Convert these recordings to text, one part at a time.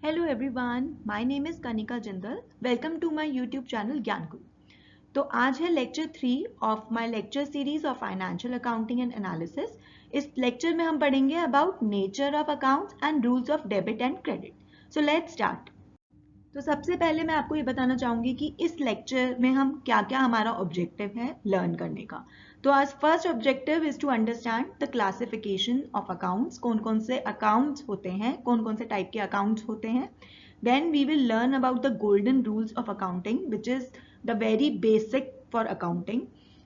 Hello everyone, my name is Kanika Jindal. Welcome to my YouTube channel ज्ञान गुरु। तो आज है lecture 3 of my lecture series of financial accounting and analysis. इस lecture में हम पढ़ेंगे about nature of accounts and rules of debit and credit. So let's start. तो सबसे पहले मैं आपको ये बताना चाहूंगी कि इस लेक्चर में हम क्या क्या हमारा ऑब्जेक्टिव है लर्न करने का। तो आज first objective is to understand the classification of accounts, कौन कौन से अकाउंट्स होते हैं, कौन कौन से टाइप के अकाउंट्स होते हैं। Then we will learn about the golden rules of accounting which is the very basic for accounting.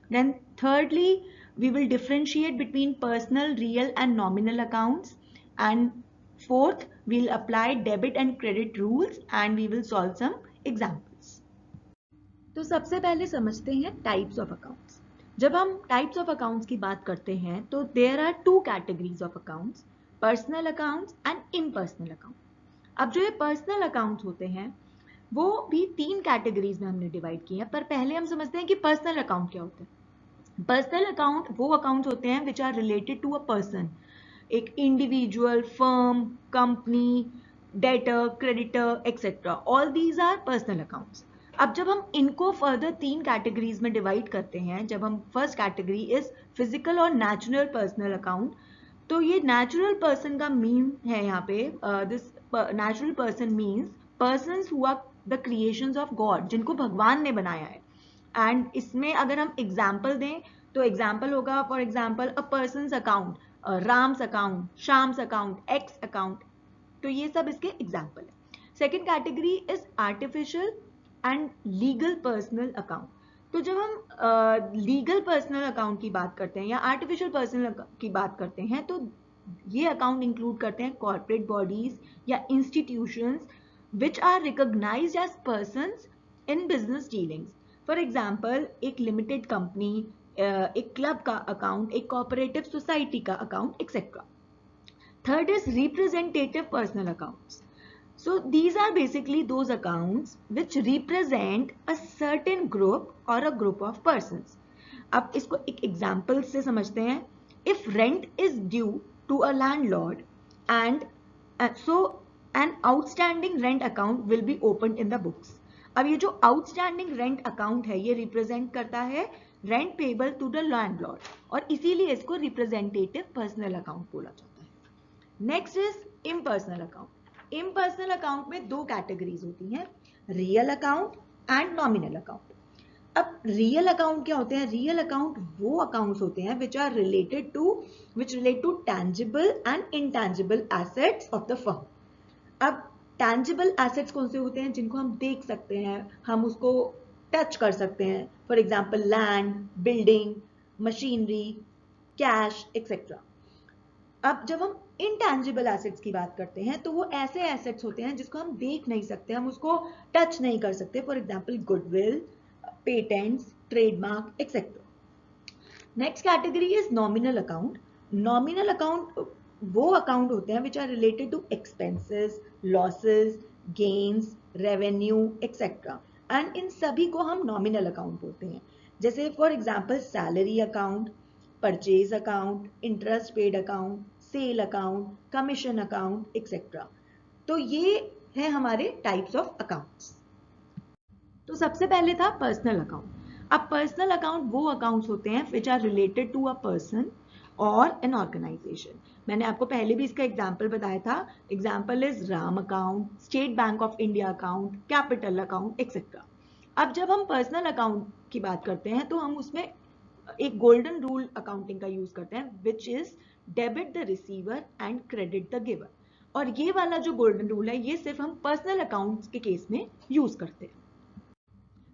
Then thirdly we will differentiate between personal, real and nominal accounts, and fourth we'll apply debit and credit rules and we will solve some examples. तो सबसे पहले समझते हैं types of accounts. जब हम types of accounts की बात करते हैं तो there are two categories of accounts, personal accounts and impersonal account. अब जो ये पर्सनल अकाउंट्स होते हैं वो भी तीन कैटेगरीज में हमने डिवाइड किए हैं, पर पहले हम समझते हैं कि पर्सनल अकाउंट क्या होता है। पर्सनल अकाउंट वो अकाउंट्स होते हैं which are related to a person, एक individual, firm, company, debtor, creditor etcetera, all these are personal accounts. अब जब हम इनको फर्दर तीन कैटेगरीज में डिवाइड करते हैं, जब हम फर्स्ट कैटेगरी इज फिजिकल और नेचुरल पर्सनल अकाउंट, तो ये नेचुरल पर्सन का मीन है यहाँ पे, this natural person means persons who are the creations of God, जिनको भगवान ने बनाया है। एंड इसमें अगर हम एग्जाम्पल दें तो एग्जाम्पल होगा for example a persons account, Ram's account, Shyam's account, x account. तो ये सब इसके एग्जाम्पल है। Second category is artificial and legal personal account. तो जब हम लीगल पर्सनल अकाउंट की बात करते हैं या आर्टिफिशियल पर्सनल की बात करते हैं तो ये अकाउंट इंक्लूड करते हैं कॉर्पोरेट बॉडीज या institutions which are recognised as persons in business dealings. For example एक लिमिटेड कंपनी, एक क्लब का अकाउंट, एक कोऑपरेटिव सोसाइटी का account etcetera. Third is representative personal accounts. So these are basically those accounts which represent a certain group or a group of persons. अब इसको एक example से समझते हैं. If rent is due to a landlord and so an outstanding rent account will be opened in the books. अब ये जो outstanding rent account है ये represent करता है rent payable to the landlord और इसीलिए इसको representative personal account बोला जाता है. Next is impersonal account. Impersonal account में दो कैटेगरीज होती हैं, real account and nominal account. अब रियल अकाउंट क्या होते हैं? रियल अकाउंट वो अकाउंट्स होते हैं which relate to tangible and intangible assets of the firm. अब टैंजिबल एसेट्स कौन से होते हैं? जिनको हम देख सकते हैं, हम उसको टच कर सकते हैं. For example land, building, machinery, cash etcetera. अब जब हम इनटैंजिबल एसेट्स की बात करते हैं तो वो ऐसे एसेट्स होते हैं जिसको हम देख नहीं सकते, हम उसको टच नहीं कर सकते. For example goodwill, patents, trademark etcetera. Next category is nominal account. Nominal account वो अकाउंट होते हैं which are related to expenses, losses, gains, revenue etcetera, and इन सभी को हम नॉमिनल अकाउंट बोलते हैं. जैसे for example salary account, purchase account, interest paid account, sale account, commission account etcetera. तो ये है हमारे टाइप्स ऑफ अकाउंट्स. तो सबसे पहले था पर्सनल अकाउंट. अब पर्सनल अकाउंट वो अकाउंट्स होते हैं which are related to a person और एन ऑर्गेनाइजेशन. मैंने आपको पहले भी इसका एग्जाम्पल बताया था. Example is Ram account, State Bank of India account, capital account etcetera. अब जब हम पर्सनल अकाउंट की बात करते हैं तो हम उसमें एक गोल्डन रूल अकाउंटिंग का यूज करते हैं which is debit the receiver and credit the giver. और ये वाला जो गोल्डन रूल है ये सिर्फ हम पर्सनल अकाउंट्स के केस में यूज करते हैं.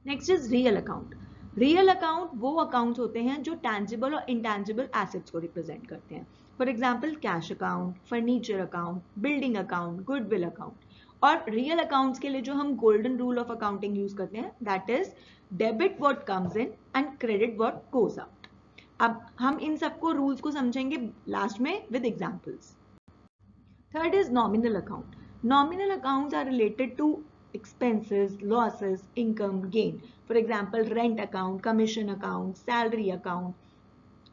Next is real account. Real account वो अकाउंट्स होते हैं जो टैंजिबल और इंटैंजिबल एसेट्स को रिप्रेजेंट करते हैं. For example cash account, furniture account, building account, goodwill account. और रियल अकाउंट्स के लिए जो हम golden rule of accounting use करते हैं that is debit what comes in and credit what goes out. अब हम इन सबको रूल्स को समझेंगे लास्ट में with examples. Third is nominal account. Nominal accounts are related to expenses, losses, income, gain. For example, rent account, commission account, salary account.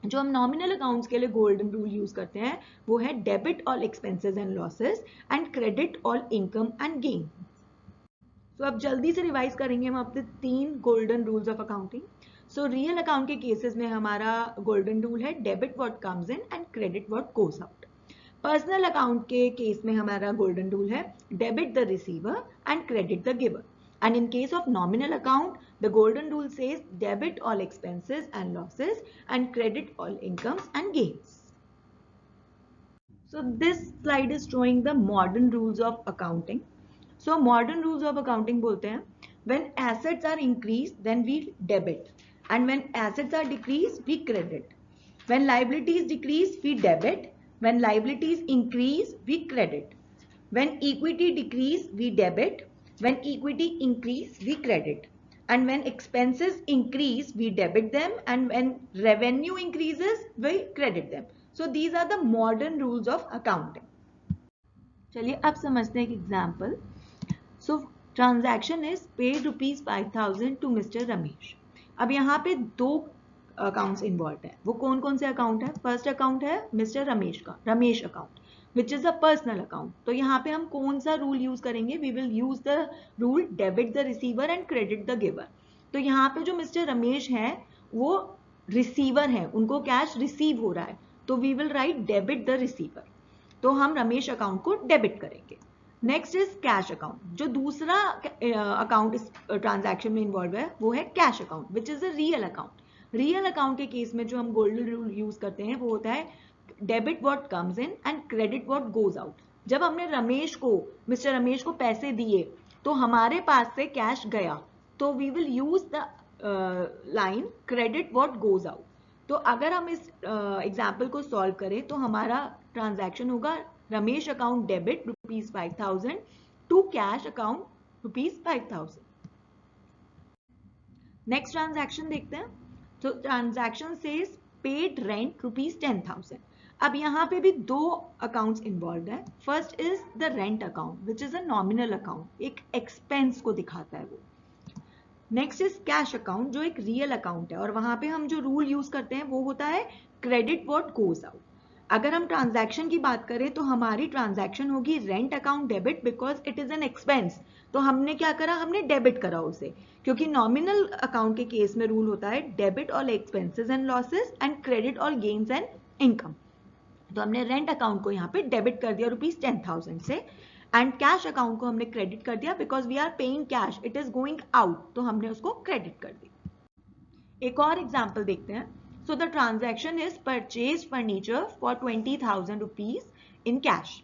जो हम nominal accounts के लिए गोल्डन रूल यूज करते हैं वो है debit all expenses and losses and credit all income and gain. तो अब जल्दी से रिवाइज करेंगे हम अपने 3 golden rules of accounting. So real account के केसेस में हमारा गोल्डन रूल है debit what comes in and credit what goes out. Personal account के केस में हमारा गोल्डन रूल है debit the receiver and credit the giver. And in case of nominal account, the golden rule says debit all expenses and losses and credit all incomes and gains. So this slide is showing the modern rules of accounting. So modern rules of accounting बोलते हैं when assets are increased then we debit and when assets are decreased we credit. When liabilities decrease we debit. When liabilities increase we credit. When equity decrease we debit. When equity increase we credit. And when expenses increase we debit them and when revenue increases we credit them. So these are the modern rules of accounting. चलिए अब समझते हैं एक example. So transaction is paid ₹5,000 to mister Ramesh. अब यहाँ पे 2 accounts involve है। वो कौन कौन से अकाउंट है? फर्स्ट अकाउंट है मिस्टर रमेश का, Ramesh account which is a personal account. तो यहाँ पे हम कौन सा रूल यूज करेंगे? We will use the rule debit the receiver and credit the giver. तो यहाँ पे जो मिस्टर रमेश है वो रिसीवर है, उनको कैश रिसीव हो रहा है, तो we will write debit the receiver. तो हम रमेश अकाउंट को डेबिट करेंगे। Next is cash account. जो दूसरा अकाउंट इस ट्रांजैक्शन में इन्वॉल्व है वो है cash account which is a real account. Real account के केस में जो हम गोल्डन रूल यूज करते हैं वो होता है debit what comes in and credit what goes out. जब हमने मिस्टर रमेश को पैसे दिए तो हमारे पास से कैश गया, तो we will use the line credit what goes out. तो अगर हम इस एग्जाम्पल को सॉल्व करें तो हमारा ट्रांजैक्शन होगा Ramesh account debit ₹5,000 to cash account ₹5,000। Next transaction देखते हैं। तो ट्रांजैक्शन सेज पेड रेंट ₹10,000। अब यहाँ पे भी 2 अकाउंट्स इन्वॉल्व है। First is the rent account which is a nominal account, एक एक्सपेंस को दिखाता है वो। नेक्स्ट इज कैश अकाउंट जो एक रियल अकाउंट है और वहां पे हम जो रूल यूज करते हैं वो होता है क्रेडिट व्हाट गोज आउट। अगर हम ट्रांजैक्शन की बात करें तो हमारी ट्रांजैक्शन होगी rent account debit because it is an expense. तो हमने क्या करा? हमने डेबिट करा उसे, क्योंकि नॉमिनल अकाउंट के केस में रूल होता है debit all expenses and losses and credit all gains and income. तो हमने रेंट अकाउंट को यहाँ पे डेबिट कर दिया ₹10,000 से एंड कैश अकाउंट को हमने क्रेडिट कर दिया because we are paying cash, it is going out, तो हमने उसको क्रेडिट कर दिया। एक और एग्जांपल देखते हैं। So the transaction is purchase furniture for ₹20,000 in cash.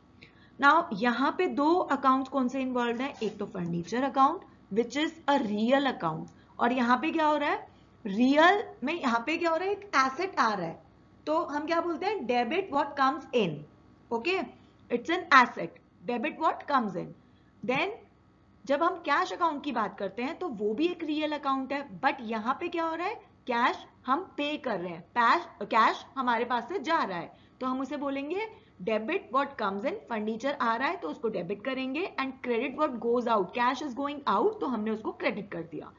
Now यहाँ पे 2 अकाउंट्स कौन से इन्वॉल्व है? एक तो furniture account which is a real account, और यहाँ पे क्या हो रहा है? रियल में यहाँ पे क्या हो रहा है? एक एसेट आ रहा है, तो हम क्या बोलते हैं? Debit what comes in. Okay, it's an asset, debit what comes in. Then जब हम कैश अकाउंट की बात करते हैं तो वो भी एक रियल अकाउंट है, बट यहाँ पे क्या हो रहा है? कैश हम पे कर रहे हैं, कैश हमारे पास से जा रहा है, तो हम उसे बोलेंगे debit what comes in. Furniture आ रहा है तो उसको डेबिट करेंगे and credit what goes out, cash is going out, तो हमने उसको क्रेडिट कर दिया।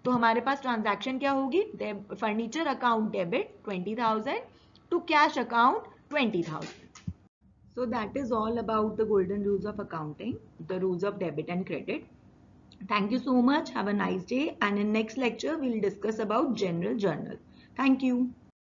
तो हमारे पास ट्रांजैक्शन क्या होगी? Furniture account debit 20,000 to cash account 20,000. So that is all about the golden rules of accounting, the rules of debit and credit. Thank you so much. Have a nice day. And in next lecture, we'll discuss about general journal. Thank you.